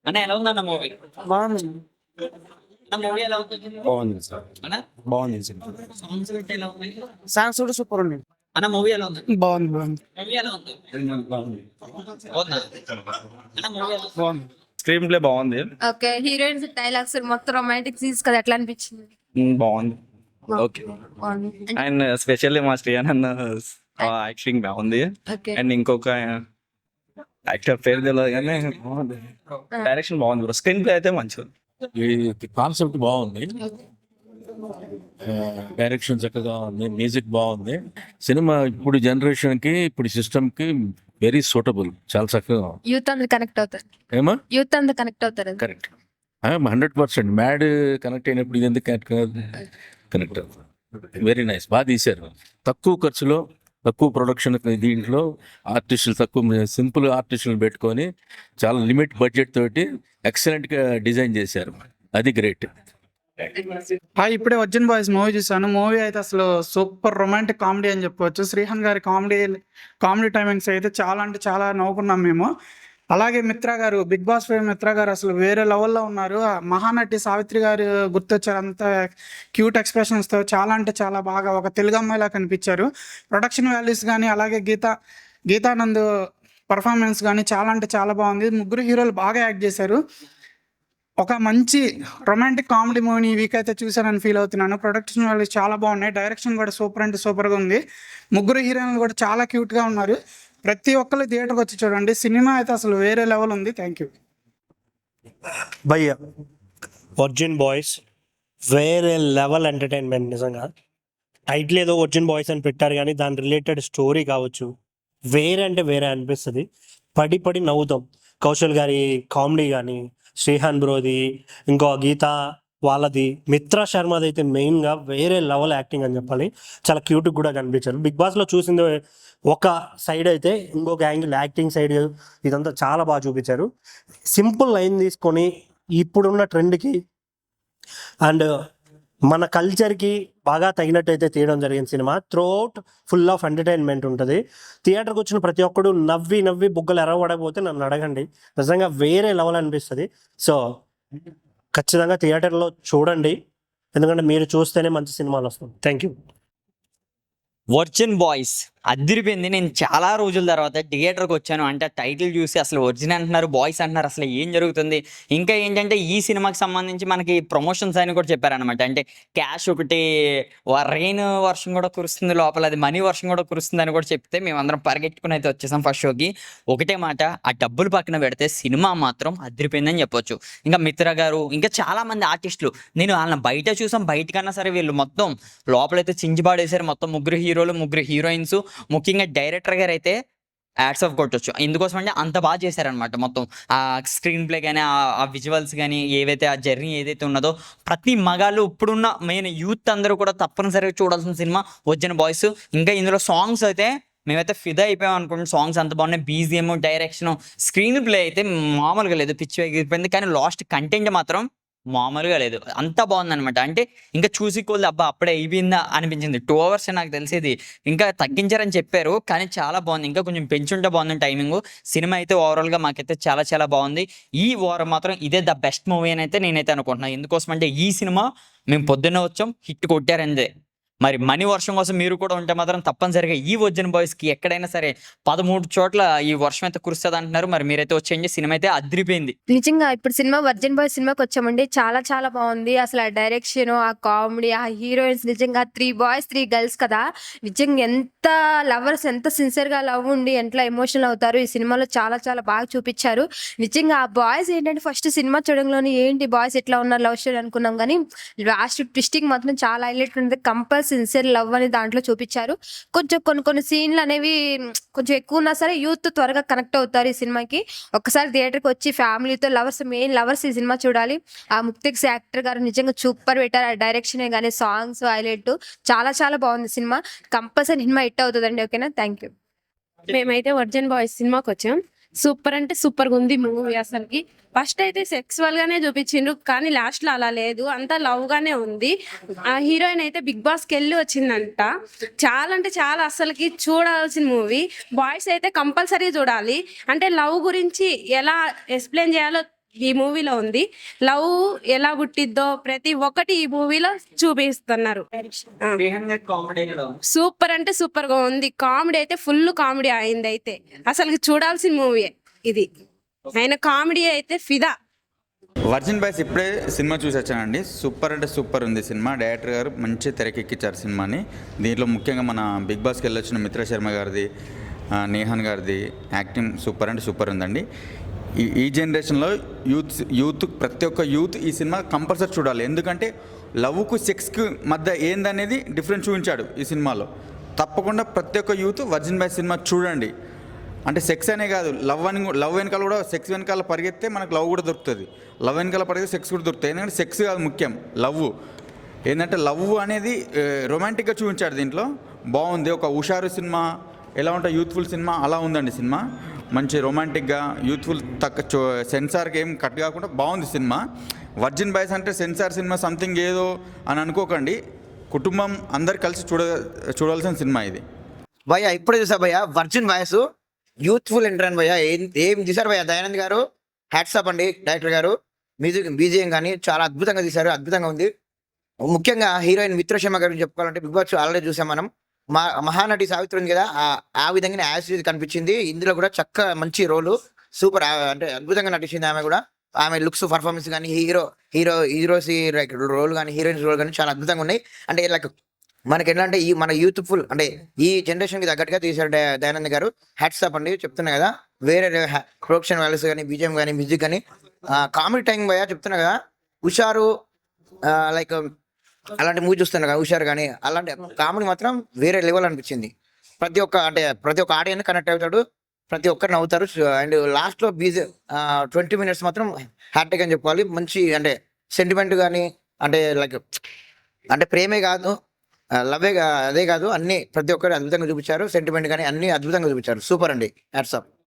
అన్న ఎలా ఉందన్న మూవీ? బాగుంది. అన్న మూవీ ఎలా ఉంది? బాగుంది సార్. అన్న బాగుంది సార్. సాంగ్స్ గట్రా ఎలా ఉన్నాయి? సాంగ్స్ కూడా సూపర్ ఉన్నాయి. అన్న మూవీ ఎలా ఉంది? బాగుంది. బాగుంది. మూవీ ఎలా ఉంది? బాగుంది. బాగుందా? అన్న మూవీ ఎలా ఉంది? బాగుంది. స్క్రీన్ ప్లే బాగుంది. ఓకే, హీరోయిన్స్ డైలాగ్స్ మొత్తం రొమాంటిక్ సీన్స్ కదా, ఎట్లా అనిపించింది? బాగుంది. ఓకే. బాగుంది. అండ్ స్పెషల్లీ మా శ్రీయాన్ అన్న యాక్టింగ్ బాగుంది. ఓకే. అండ్ ఇంకొక యాక్టర్ పేరు తెలియదు కానీ బాగుంది. డైరెక్షన్ బాగుంది బ్రో. స్క్రీన్ ప్లే అయితే మంచిది. ఈ కాన్సెప్ట్ బాగుంది, డైరెక్షన్ చక్కగా ఉంది, మ్యూజిక్ బాగుంది. సినిమా ఇప్పుడు జనరేషన్ కి, ఇప్పుడు సిస్టమ్ కి వెరీ సూటబుల్. చాలా చక్కగా ఉంది. యూత్ అందరు కనెక్ట్ అవుతారు. ఏమా యూత్ అందరు కనెక్ట్ అవుతారు. కరెక్ట్. 100% మ్యాడ్ కనెక్ట్ అయినప్పుడు ఇది ఎందుకు కనెక్ట్ అవుతుంది. వెరీ నైస్, బాగా తీశారు. తక్కువ ఖర్చులో, తక్కువ ప్రొడక్షన్, దీంట్లో ఆర్టిస్టులు తక్కువ, సింపుల్ ఆర్టిస్టులు పెట్టుకొని చాలా లిమిట్ బడ్జెట్ తోటి ఎక్సలెంట్ గా డిజైన్ చేశారు. అది గ్రేట్. ఇప్పుడే వర్జిన్ బాయ్స్ మూవీ చూసాను. మూవీ అయితే అసలు సూపర్ రొమాంటిక్ కామెడీ అని చెప్పవచ్చు. శ్రీహాన్ గారి కామెడీ టైమింగ్స్ అయితే చాలా అంటే చాలా నవ్వుకున్నాం మేము. అలాగే మిత్ర గారు, బిగ్ బాస్ ఫేమ్ మిత్ర గారు అసలు వేరే లెవెల్లో ఉన్నారు. ఆ మహానటి సావిత్రి గారు గుర్తొచ్చారు. అంత క్యూట్ ఎక్స్ప్రెషన్స్తో చాలా అంటే చాలా బాగా ఒక తెలుగు అమ్మాయిలా కనిపించారు. ప్రొడక్షన్ వాల్యూస్ కానీ, అలాగే గీతానంద్ పర్ఫార్మెన్స్ కానీ చాలా అంటే చాలా బాగుంది. ముగ్గురు హీరోలు బాగా యాక్ట్ చేశారు. ఒక మంచి రొమాంటిక్ కామెడీ మూవీని ఈ వీక్ అయితే చూసానని ఫీల్ అవుతున్నాను. ప్రొడక్షన్ వాల్యూస్ చాలా బాగున్నాయి. డైరెక్షన్ కూడా సూపర్ అంటే సూపర్గా ఉంది. ముగ్గురు హీరోయిన్లు కూడా చాలా క్యూట్గా ఉన్నారు. ప్రతి ఒక్కరు థియేటర్కి వచ్చి చూడండి. సినిమా అయితే అసలు వేరే లెవెల్ ఉంది. Thank you. భయ్య వర్జిన్ బాయ్స్ వేరే లెవెల్ ఎంటర్టైన్మెంట్. నిజంగా టైటిల్ ఏదో వర్జిన్ బాయ్స్ అని పెట్టారు, కానీ దాని రిలేటెడ్ స్టోరీ కావచ్చు వేరే అంటే వేరే అనిపిస్తుంది. పడి పడి నవ్వుతాం. కౌశల్ గారి కామెడీ కానీ, శ్రీహాన్ బ్రోది, ఇంకో గీత వాళ్ళది, మిత్ర శర్మది అయితే మెయిన్గా వేరే లెవెల్ యాక్టింగ్ అని చెప్పాలి. చాలా క్యూట్గా కూడా కనిపించారు. బిగ్ బాస్లో చూసింది ఒక సైడ్ అయితే, ఇంకొక యాంగిల్ యాక్టింగ్ సైడ్ ఇదంతా చాలా బాగా చూపించారు. సింపుల్ లైన్ తీసుకొని ఇప్పుడున్న ట్రెండ్కి అండ్ మన కల్చర్కి బాగా తగినట్టు అయితే తీయడం జరిగింది cinema. Throughout full of entertainment ఉంటుంది. థియేటర్కి వచ్చిన ప్రతి ఒక్కడు నవ్వి నవ్వి బుగ్గలు ఎర్రబడకపోతే నన్ను అడగండి, నిజంగా వేరే లెవెల్ అనిపిస్తుంది. సో ఖచ్చితంగా థియేటర్లో చూడండి, ఎందుకంటే మీరు చూస్తేనే మంచి సినిమాలు వస్తుంది. Thank you. వర్జిన్ బాయ్స్ అదిరిపోయింది. నేను చాలా రోజుల తర్వాత థియేటర్కి వచ్చాను. అంటే టైటిల్ చూసి అసలు ఒరిజిన్ అంటున్నారు, బాయ్స్ అంటున్నారు, అసలు ఏం జరుగుతుంది? ఇంకా ఏంటంటే ఈ సినిమాకి సంబంధించి మనకి ప్రమోషన్స్ అని కూడా చెప్పారనమాట. అంటే క్యాష్ ఒకటి, రెయిన్ వర్షం కూడా కురుస్తుంది లోపల, అది మనీ వర్షం కూడా కురుస్తుంది అని కూడా చెప్తే మేమందరం పరిగెట్టుకుని అయితే వచ్చేసాం ఫస్ట్ షోకి. ఒకటే మాట, ఆ డబ్బులు పక్కన పెడితే సినిమా మాత్రం అదిరిపోయిందని చెప్పొచ్చు. ఇంకా మిత్ర గారు, ఇంకా చాలా మంది ఆర్టిస్టులు, నేను వాళ్ళని బయట చూసాం, బయటకన్నా సరే వీళ్ళు మొత్తం లోపలైతే చించిపాడేశారు. మొత్తం ముగ్గురు హీరోలు, ముగ్గురు హీరోయిన్స్, ముఖ్యంగా డైరెక్టర్ గారు అయితే యాడ్స్ ఆఫ్ కొట్టొచ్చు. ఎందుకోసం అంటే అంత బాగా చేశారనమాట. మొత్తం ఆ స్క్రీన్ ప్లే కానీ, ఆ విజువల్స్ కానీ, ఏవైతే ఆ జర్నీ ఏదైతే ఉన్నదో, ప్రతి మగాళ్ళు ఇప్పుడున్న మెయిన్ యూత్ అందరూ కూడా తప్పనిసరిగా చూడాల్సిన సినిమా వర్జిన్ బాయ్స్. ఇంకా ఇందులో సాంగ్స్ అయితే మేమైతే ఫిదా అయిపోయాం అనుకుంటున్నాం. సాంగ్స్ అంత బాగున్నాయి. బీజిఎం, డైరెక్షన్, స్క్రీన్ ప్లే అయితే మామూలుగా లేదు, పిచ్చి ఎగిరిపోయింది. కానీ లాస్ట్ కంటెంట్ మాత్రం మామూలుగా లేదు, అంతా బాగుందనమాట. అంటే ఇంకా చూసి కొద్ది అబ్బా అప్పుడే అయిపోయిందా అనిపించింది. 2 hours నాకు తెలిసేది, ఇంకా తగ్గించారని చెప్పారు, కానీ చాలా బాగుంది. ఇంకా కొంచెం పెంచుంటే బాగుంది టైమింగ్. సినిమా అయితే ఓవరాల్గా మాకైతే చాలా చాలా బాగుంది. ఈ వారం మాత్రం ఇదే ద బెస్ట్ మూవీ అని అయితే నేనైతే అనుకుంటున్నాను. ఎందుకోసం అంటే ఈ సినిమా మేము పొద్దున్నే వచ్చాం, హిట్ కొట్టారందే. మరి మనీ వర్షం కోసం మీరు కూడా ఉంటే మాత్రం తప్పనిసరిగా ఈ వర్జిన్ బాయ్స్కి ఎక్కడైనా సరే 13 చోట్ల ఈ వర్షం అయితే కురుస్తుంది అంటున్నారు. మరి మీరైతే వచ్చేయండి, సినిమా అయితే అదిరిపోయింది. నిజంగా ఇప్పుడు సినిమా వర్జిన్ బాయ్స్ సినిమాకి వచ్చామండి. చాలా చాలా బాగుంది. అసలు ఆ డైరెక్షన్, ఆ కామెడీ, ఆ హీరోయిన్స్, నిజంగా 3 boys 3 girls కదా, నిజంగా ఎంత లవర్స్, ఎంత సిన్సియర్గా లవ్ ఉండి ఎంత ఎమోషనల్ అవుతారు ఈ సినిమాలో చాలా చాలా బాగా చూపించారు. నిజంగా ఆ బాయ్స్ ఏంటంటే ఫస్ట్ సినిమా చూడంలోనే ఏంటి బాయ్స్ ఎట్లా ఉన్నారు లవ్ స్టోరీ అనుకున్నాం, కానీ లాస్ట్ ట్విస్టింగ్ మాత్రం చాలా హైలైట్ ఉంది. కంపల్సరీ సిన్సియర్ లవ్ అని దాంట్లో చూపించారు. కొంచెం కొన్ని సీన్లు అనేవి కొంచెం ఎక్కువ ఉన్నా సరే యూత్ త్వరగా కనెక్ట్ అవుతారు ఈ సినిమాకి. ఒక్కసారి థియేటర్కి వచ్చి ఫ్యామిలీతో మెయిన్ లవర్స్ ఈ సినిమా చూడాలి. ఆ ముక్తిక్స్ యాక్టర్ గారు నిజంగా సూపర్ పెట్టారు. ఆ డైరెక్షన్ కానీ, సాంగ్స్ హైలైట్, చాలా చాలా బాగుంది సినిమా. కంపల్సరీ సినిమా హిట్ అవుతుందండి. ఓకేనా, థ్యాంక్ యూ. మేమైతే వర్జిన్ బాయ్స్ సినిమాకి వచ్చాం. సూపర్ అంటే సూపర్గా ఉంది మూవీ. అసలుకి ఫస్ట్ అయితే సెక్సువల్ గానే చూపించిండ్రు, కానీ లాస్ట్ లో అలా లేదు, అంతా లవ్ గానే ఉంది. ఆ హీరోయిన్ అయితే బిగ్ బాస్ కి వెళ్ళి వచ్చిందంట. చాలా అంటే చాలా అసలుకి చూడాల్సిన మూవీ. బాయ్స్ అయితే కంపల్సరీ చూడాలి. అంటే లవ్ గురించి ఎలా ఎక్స్ప్లెయిన్ చేయాలో ఈ మూవీలో ఉంది. లవ్ ఎలా పుట్టిద్దో ప్రతి ఒక్కటి ఈ మూవీలో చూపిస్తున్నారు. సూపర్ అంటే సూపర్ గా ఉంది. కామెడీ అయితే ఫుల్ కామెడీ అయింది. అయితే అసలు చూడాల్సిన మూవీ ఇది. ఆయన కామెడీ అయితే ఫిదా. వర్జిన్ బాయ్స్ ఇప్పుడే సినిమా చూసి వచ్చానండి. సూపర్ అంటే సూపర్ ఉంది సినిమా. డైరెక్టర్ గారు మంచి తెరకెక్కించారు సినిమాని. దీంట్లో ముఖ్యంగా మన బిగ్ బాస్కి వెళ్ళొచ్చిన మిత్ర శర్మ గారిది, నేహాన్ గారిది యాక్టింగ్ సూపర్ అంటే సూపర్ ఉందండి. ఈ జనరేషన్లో యూత్ ప్రతి ఒక్క యూత్ ఈ సినిమా కంపల్సరీ చూడాలి. ఎందుకంటే లవ్కు సెక్స్కి మధ్య ఏందనేది డిఫరెన్స్ చూపించాడు ఈ సినిమాలో. తప్పకుండా ప్రతి ఒక్క యూత్ వర్జిన్ బాయ్స్ సినిమా చూడండి. అంటే సెక్స్ అనే కాదు, లవ్ వెనకాల కూడా, సెక్స్ వెనకాల పరిగెత్తే మనకు లవ్ కూడా దొరుకుతుంది. లవ్ వెనకాల పరిగెత్తే సెక్స్ కూడా దొరుకుతుంది. ఎందుకంటే సెక్స్ కాదు ముఖ్యం, లవ్. ఏంటంటే లవ్ అనేది రొమాంటిక్గా చూపించాడు దీంట్లో. బాగుంది. ఒక హుషారు సినిమా ఎలా ఉంటాయి, యూత్ఫుల్ సినిమా అలా ఉందండి సినిమా. మంచి రొమాంటిక్గా యూత్ఫుల్, సెన్సార్కి ఏం కట్ కాకుండా బాగుంది సినిమా. వర్జిన్ బాయ్స్ అంటే సెన్సార్ సినిమా సంథింగ్ ఏదో అని అనుకోకండి. కుటుంబం అందరు కలిసి చూడాల్సిన సినిమా ఇది. భయ్యా ఇప్పుడే చూసా భయ్యా వర్జిన్ వాయిస్ యూత్ఫుల్ ఎంటర్ భయ్యా. ఏం తీశారు భయ్యా దయానంద్ గారు. హ్యాట్సాప్ అండి డైరెక్టర్ గారు. మ్యూజిక్ బీజిఎం కానీ చాలా అద్భుతంగా తీశారు, అద్భుతంగా ఉంది. ముఖ్యంగా హీరోయిన్ మిత్ర శర్మ గారిని చెప్పుకోవాలంటే బిగ్ బాస్ ఆల్రెడీ చూసాం మనం. మహానటి సావిత్రి ఉంది కదా, ఆ విధంగానే యాజ్ కనిపించింది. ఇందులో కూడా చక్కగా మంచి రోలు సూపర్, అంటే అద్భుతంగా నటించింది ఆమె కూడా. ఆమె లుక్స్, పర్ఫార్మెన్స్ కానీ హీరోస్ రోల్ కానీ హీరోయిన్స్ రోల్ కానీ చాలా అద్భుతంగా ఉన్నాయి. అంటే లైక్ మనకి ఎట్లా అంటే మన యూత్ఫుల్ అంటే ఈ జనరేషన్కి తగ్గట్టుగా తీశారు దయానంద్ గారు. హ్యాట్సాప్ అండి చెప్తున్నా కదా. వేరే ప్రొడక్షన్ వాల్యూస్ కానీ బీజిఎం కానీ మ్యూజిక్ కానీ కామెడీ టైం పోయా చెప్తున్నా కదా. హుషారు లైక్ అలాంటి మూవీ చూస్తున్నా కదా, హుషారు కానీ అలాంటి కామెడీ మాత్రం వేరే లెవెల్ అనిపించింది. ప్రతి ఒక్క ఆడియన్స్ కనెక్ట్ అవుతాడు, ప్రతి ఒక్కరు నవ్వుతారు. అండ్ లాస్ట్లో 20 minutes మాత్రం హ్యాట్రిక్ అని చెప్పుకోవాలి. మంచి అంటే సెంటిమెంట్ కానీ అంటే లైక్ అంటే ప్రేమే కాదు, లవ్వే అదే కాదు, అన్ని ప్రతి ఒక్కరు అద్భుతంగా చూపించారు. సెంటిమెంట్ కానీ అన్ని అద్భుతంగా చూపించారు. సూపర్ అండి. హ్యాట్సాప్.